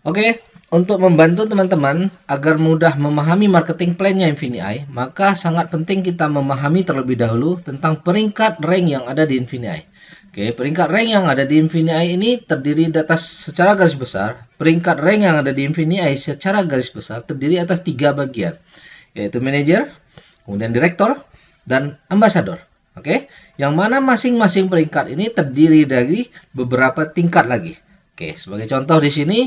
Oke, untuk membantu teman-teman agar mudah memahami marketing plan-nya Infinii, maka sangat penting kita memahami terlebih dahulu tentang peringkat rank yang ada di Infinii. Oke, peringkat rank yang ada di Infinii ini terdiri atas secara garis besar. Peringkat rank yang ada di Infinii secara garis besar terdiri atas 3 bagian, yaitu manajer, kemudian direktur, dan ambasador. Oke, yang mana masing-masing peringkat ini terdiri dari beberapa tingkat lagi. Oke, sebagai contoh di sini,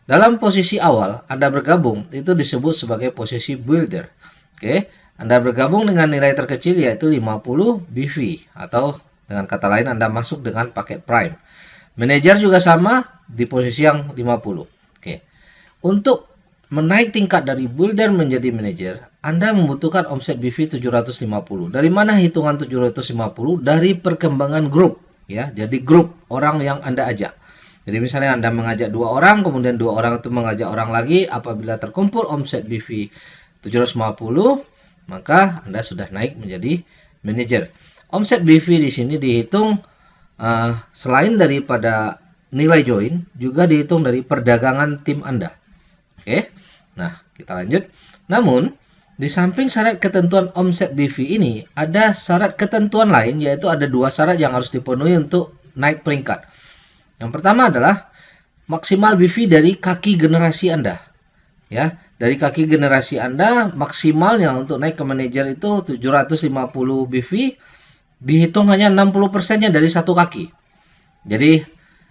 dalam posisi awal Anda bergabung itu disebut sebagai posisi builder. Oke, Anda bergabung dengan nilai terkecil yaitu 50 BV atau dengan kata lain Anda masuk dengan paket Prime. Manajer juga sama di posisi yang 50. Oke. Untuk menaik tingkat dari builder menjadi manajer, Anda membutuhkan omset BV 750. Dari mana hitungan 750? Dari perkembangan grup, ya. Jadi grup orang yang Anda ajak. Jadi misalnya Anda mengajak 2 orang, kemudian 2 orang itu mengajak orang lagi, apabila terkumpul omset BV 750, maka Anda sudah naik menjadi manajer. Omset BV di sini dihitung selain daripada nilai join, juga dihitung dari perdagangan tim Anda. Oke, nah kita lanjut. Namun, di samping syarat ketentuan omset BV ini, ada syarat ketentuan lain, yaitu ada 2 syarat yang harus dipenuhi untuk naik peringkat. Yang pertama adalah maksimal BV dari kaki generasi Anda. Ya, dari kaki generasi Anda maksimalnya untuk naik ke manajer itu 750 BV, dihitung hanya 60%-nya dari satu kaki. Jadi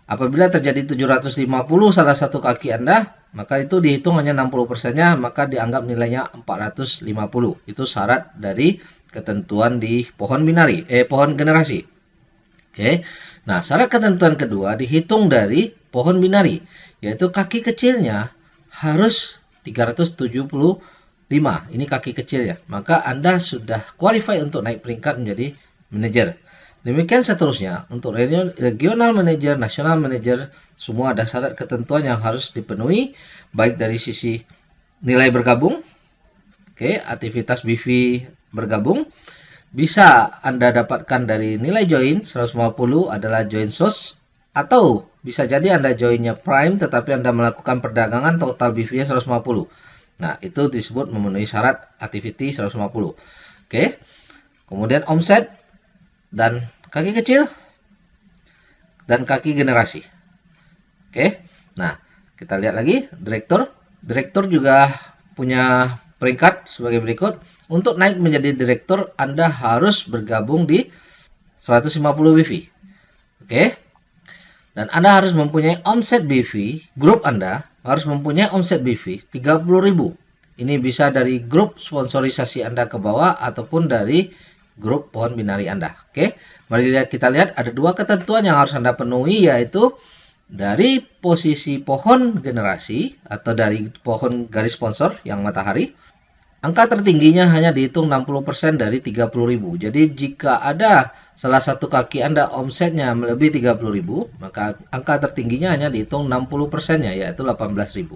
apabila terjadi 750 salah satu kaki Anda, maka itu dihitung hanya 60%-nya, maka dianggap nilainya 450. Itu syarat dari ketentuan di pohon binari, pohon generasi. Oke. Nah, syarat ketentuan kedua dihitung dari pohon binari, yaitu kaki kecilnya harus 375. Ini kaki kecil ya. Maka Anda sudah qualify untuk naik peringkat menjadi manajer. Demikian seterusnya untuk regional manager, nasional manager, semua ada syarat ketentuan yang harus dipenuhi, baik dari sisi nilai bergabung, oke, aktivitas BV bergabung, bisa Anda dapatkan dari nilai join 150 adalah join source, atau bisa jadi Anda joinnya prime tetapi Anda melakukan perdagangan total BV-nya 150. Nah, itu disebut memenuhi syarat activity 150. Oke. Kemudian omset dan kaki kecil dan kaki generasi. Oke. Nah, kita lihat lagi direktur. Direktur juga punya peringkat sebagai berikut. Untuk naik menjadi direktur, Anda harus bergabung di 150 BV. Oke. Dan Anda harus mempunyai omset BV, grup Anda harus mempunyai omset BV 30.000. Ini bisa dari grup sponsorisasi Anda ke bawah ataupun dari grup pohon binari Anda. Oke, mari kita lihat ada 2 ketentuan yang harus Anda penuhi, yaitu dari posisi pohon generasi atau dari pohon garis sponsor yang matahari. Angka tertingginya hanya dihitung 60% dari 30.000. Jadi jika ada salah satu kaki Anda omsetnya melebihi 30.000, maka angka tertingginya hanya dihitung 60%-nya, yaitu 18.000.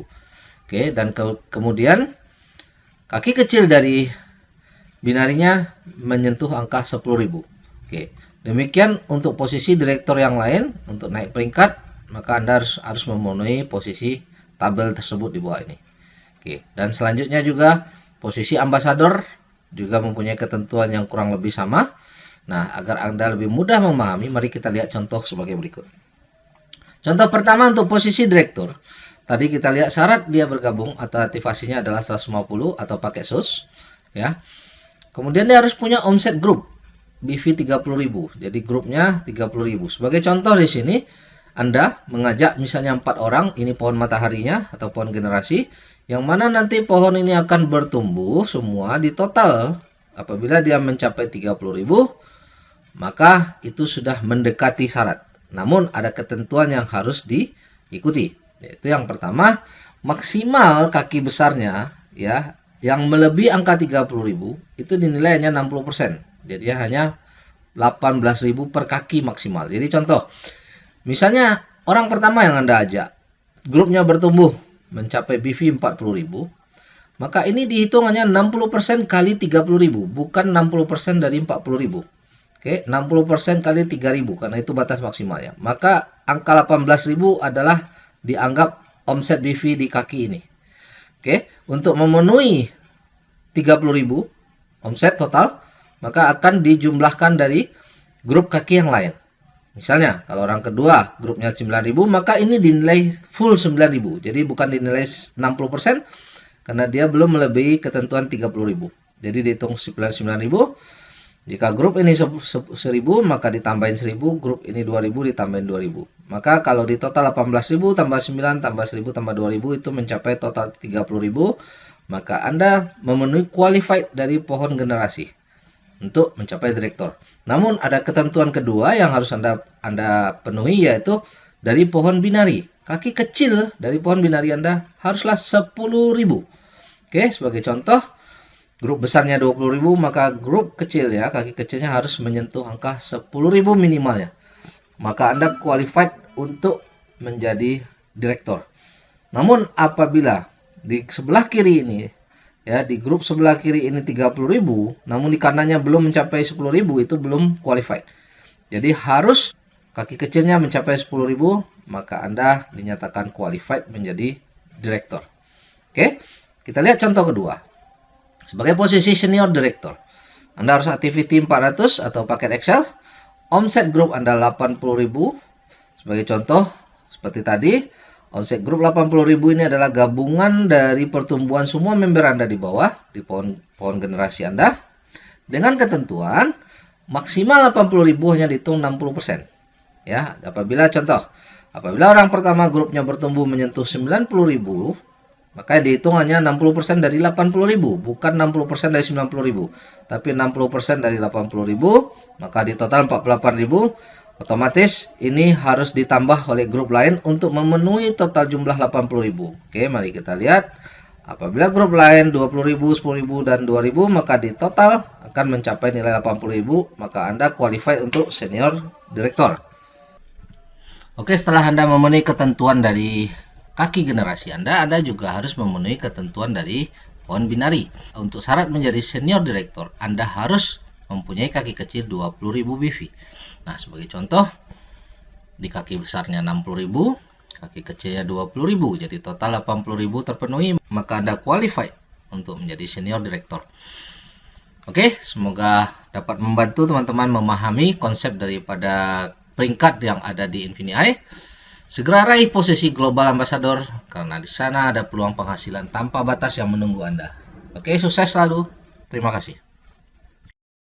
Oke, dan kemudian kaki kecil dari binarinya menyentuh angka 10.000. Oke, demikian untuk posisi direktur yang lain. Untuk naik peringkat, maka Anda harus memenuhi posisi tabel tersebut di bawah ini. Oke, dan selanjutnya juga posisi ambasador juga mempunyai ketentuan yang kurang lebih sama. Nah, agar Anda lebih mudah memahami, mari kita lihat contoh sebagai berikut. Contoh pertama untuk posisi direktur. Tadi kita lihat syarat dia bergabung atau aktivasinya adalah 150 atau pakai SUS, ya. Kemudian dia harus punya omset grup BV 30.000. Jadi grupnya 30.000. Sebagai contoh di sini Anda mengajak misalnya 4 orang, ini pohon mataharinya atau pohon generasi, yang mana nanti pohon ini akan bertumbuh semua di total. Apabila dia mencapai 30.000, maka itu sudah mendekati syarat. Namun ada ketentuan yang harus diikuti. Yaitu yang pertama, maksimal kaki besarnya ya yang melebihi angka 30.000 itu dinilai hanya 60%. Jadi hanya 18.000 per kaki maksimal. Jadi contoh, misalnya orang pertama yang Anda ajak, grupnya bertumbuh mencapai BV 40.000, maka ini dihitung hanya 60% kali 30.000, bukan 60% dari 40.000. Oke, 60% kali 3.000 karena itu batas maksimalnya. Maka angka 18.000 adalah dianggap omset BV di kaki ini. Oke, untuk memenuhi 30.000 omset total, maka akan dijumlahkan dari grup kaki yang lain. Misalnya, kalau orang kedua grupnya 9.000, maka ini dinilai full 9.000. Jadi bukan dinilai 60%, karena dia belum melebihi ketentuan 30.000. Jadi dihitung 9.000. Jika grup ini 1.000, maka ditambahin 1.000, grup ini 2.000 ditambahin 2.000. Maka kalau di total 18.000 tambah 9 tambah 1.000 tambah 2.000 itu mencapai total 30.000, maka Anda memenuhi qualified dari pohon generasi untuk mencapai direktur. Namun ada ketentuan kedua yang harus Anda penuhi, yaitu dari pohon binari. Kaki kecil dari pohon binari Anda haruslah 10.000. Oke, sebagai contoh, grup besarnya 20.000, maka grup kecil ya, kaki kecilnya harus menyentuh angka 10.000 minimalnya. Maka Anda qualified untuk menjadi direktur. Namun apabila di sebelah kiri ini, ya, di grup sebelah kiri ini 30.000, namun di kanannya belum mencapai 10.000, itu belum qualified. Jadi harus kaki kecilnya mencapai 10.000, maka Anda dinyatakan qualified menjadi direktur. Oke, kita lihat contoh kedua. Sebagai posisi senior direktur, Anda harus activity 400 atau paket Excel. Omset grup Anda 80.000. Sebagai contoh, seperti tadi, omset grup 80.000 ini adalah gabungan dari pertumbuhan semua member Anda di bawah, di pohon generasi Anda. Dengan ketentuan, maksimal 80.000 hanya dihitung 60%. Ya, apabila orang pertama grupnya bertumbuh menyentuh 90.000, maka dihitung hanya 60% dari 80.000, bukan 60% dari 90.000, tapi 60% dari 80.000, maka di total 48.000. Otomatis ini harus ditambah oleh grup lain untuk memenuhi total jumlah 80.000. Oke, mari kita lihat. Apabila grup lain 20.000, 10.000, dan 2.000, maka di total akan mencapai nilai 80.000, maka Anda qualified untuk senior direktur. Oke, setelah Anda memenuhi ketentuan dari kaki generasi Anda juga harus memenuhi ketentuan dari pohon binari. Untuk syarat menjadi senior direktur, Anda harus mempunyai kaki kecil 20.000 BV. Nah, sebagai contoh, di kaki besarnya 60.000, kaki kecilnya 20.000, jadi total 80.000 terpenuhi, maka Anda qualified untuk menjadi senior direktur. Oke, semoga dapat membantu teman-teman memahami konsep daripada peringkat yang ada di Infinii. Segera raih posisi Global Ambassador, karena di sana ada peluang penghasilan tanpa batas yang menunggu Anda. Oke, sukses selalu. Terima kasih.